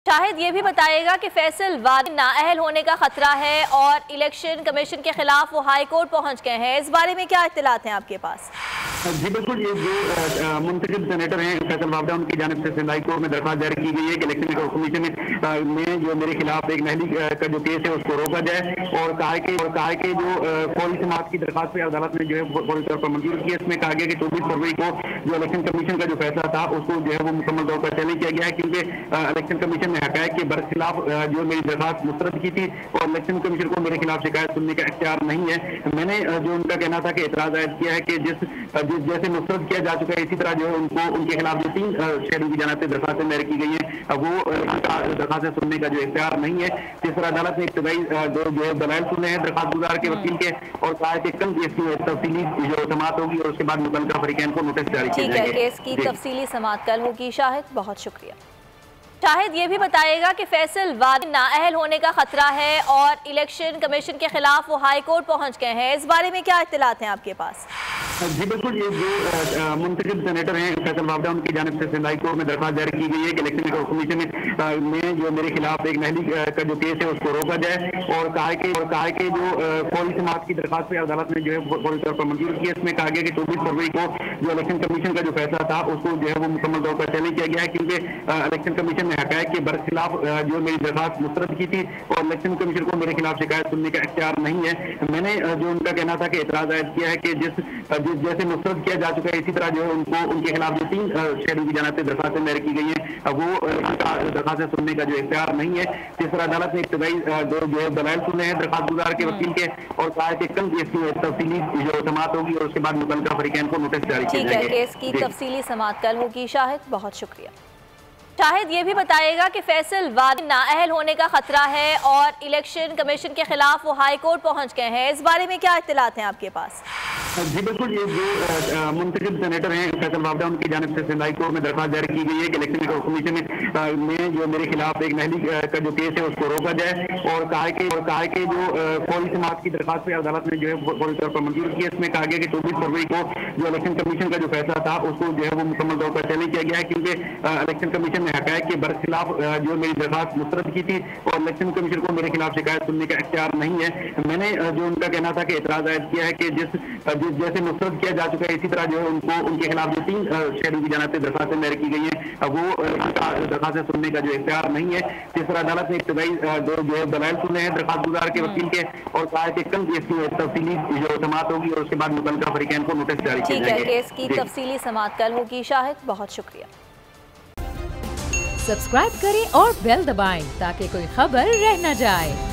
शाहिद ये भी बताइएगा कि फैसल वादी नाअहल होने का खतरा है और इलेक्शन कमीशन के खिलाफ वो हाई कोर्ट पहुंच गए हैं। इस बारे में क्या इत्तलात हैं आपके पास? जी बिल्कुल, ये जो मुंतखब सेनेटर हैं फैसल वावड़ा, उनकी जानिब से सिंध हाई कोर्ट में दरख्वास्त दायर की गई है कि इलेक्शन कमीशन में जो मेरे खिलाफ एक नहली का जो केस है उसको रोका जाए और कहा कि जो फौरी समाअत की दरख्वास्त पे अदालत ने जो है फौरी तौर पर मंजूर की है। इसमें कहा गया कि 24 फरवरी को जो इलेक्शन कमीशन का जो फैसला था उसको जो है वो मुकम्मल तौर पर चैलेंज किया गया है, क्योंकि इलेक्शन कमीशन ने हकायक के बरखिलाफ जो मेरी दरख्वास्त मुस्तरद की थी और इलेक्शन कमीशन को मेरे खिलाफ शिकायत सुनने का इख्तियार नहीं है। मैंने जो उनका कहना था कि एतराज आयद किया है कि जैसे मुस्तरद किया जा चुका है इसी तरह जो है उनको उनके खिलाफ जो 3 शहरों की जानिब से दरख्वास्तें दायर की गई हैं वो दरख्वास्तें सुनने का जो इख्तियार नहीं है। जिस तरह अदालत ने इब्तदाई जो है दलाइल सुने हैं दरख्वास्त गुजार के वकील के और कहा है कि कल इसकी तफसीली जो समाअत होगी और उसके बाद मुतल्लिका फरीकैन को नोटिस जारी किया जाएगा। केस की तफसीली समाअत कल होगी। शाहिद बहुत शुक्रिया। शाहिद ये भी बताइएगा कि फैसल वादी नाअहल होने का खतरा है और इलेक्शन कमीशन के खिलाफ वो हाई कोर्ट पहुंच गए हैं। इस बारे में क्या इत्तलात हैं आपके पास? जी बिल्कुल, ये जो मुंतखब सेनेटर हैं फैसल वावड़ा, उनकी जानिब से सिंध हाई कोर्ट में दरख्वास्त दायर की गई है कि इलेक्शन कमीशन में जो मेरे खिलाफ एक नहली का जो केस है उसको रोका जाए और कहा कि जो फौरी समाअत की दरख्वास्त पे अदालत ने जो है फौरी तौर पर मंजूर की है। इसमें कहा गया कि 24 फरवरी को जो इलेक्शन कमीशन का जो फैसला था उसको जो है वो मुकम्मल तौर पर चैलेंज किया गया है, क्योंकि इलेक्शन कमीशन ने हकायक के बरखिलाफ जो मेरी दरख्वास्त मुस्तरद की थी और इलेक्शन कमीशन को मेरे खिलाफ शिकायत सुनने का इख्तियार नहीं है। मैंने जो उनका कहना था कि एतराज आयद किया है कि जैसे मुस्तरद किया जा चुका है इसी तरह जो है उनको उनके खिलाफ जो 3 शहरों की जानिब से दरख्वास्तें दायर की गई हैं वो दरख्वास्तें सुनने का जो इख्तियार नहीं है। जिस तरह अदालत ने इब्तदाई जो है दलाइल सुने हैं दरख्वास्त गुजार के वकील के और कहा है कि कल इसकी तफसीली जो समाअत होगी और उसके बाद मुतल्लिका फरीकैन को नोटिस जारी किया जाएगा। केस की तफसीली समाअत कल होगी। शाहिद बहुत शुक्रिया। शाहिद ये भी बताइएगा कि फैसल वादी नाअहल होने का खतरा है और इलेक्शन कमीशन के खिलाफ वो हाई कोर्ट पहुंच गए हैं। इस बारे में क्या इत्तलात हैं आपके पास? जी बिल्कुल, ये जो मुंतखब सेनेटर हैं फैसल वावड़ा, उनकी जानिब से सिंध हाई कोर्ट में दरख्वास्त दायर की गई है कि इलेक्शन कमीशन में जो मेरे खिलाफ एक नहली का जो केस है उसको रोका जाए और कहा कि जो फौरी समाअत की दरख्वास्त पे अदालत ने जो है फौरी तौर पर मंजूर की है। इसमें कहा गया कि 24 फरवरी को जो इलेक्शन कमीशन का जो फैसला था उसको जो है वो मुकम्मल तौर पर चैलेंज किया गया है, क्योंकि इलेक्शन कमीशन ने हकायक के बरखिलाफ जो मेरी दरख्वास्त मुस्तरद की थी और इलेक्शन कमीशन को मेरे खिलाफ शिकायत सुनने का इख्तियार नहीं है। मैंने जो उनका कहना था कि एतराज आयद किया है कि जैसे मुस्तरद किया जा चुका है इसी तरह जो है उनको उनके खिलाफ जो 3 शहरों की जानिब से दरख्वास्तें दायर की गई हैं वो दरख्वास्तें सुनने का जो इख्तियार नहीं है। जिस तरह अदालत ने इब्तदाई जो है दलाइल सुने हैं दरख्वास्त गुजार के वकील के और कहा है कि कल इसकी तफसीली जो समाअत होगी और उसके बाद मुतल्लिका फरीकैन को नोटिस जारी किया जाएगा। केस की तफसीली समाअत कल होगी। शाहिद बहुत शुक्रिया। सब्सक्राइब करें और बेल दबाएं ताकि कोई खबर रह न जाए।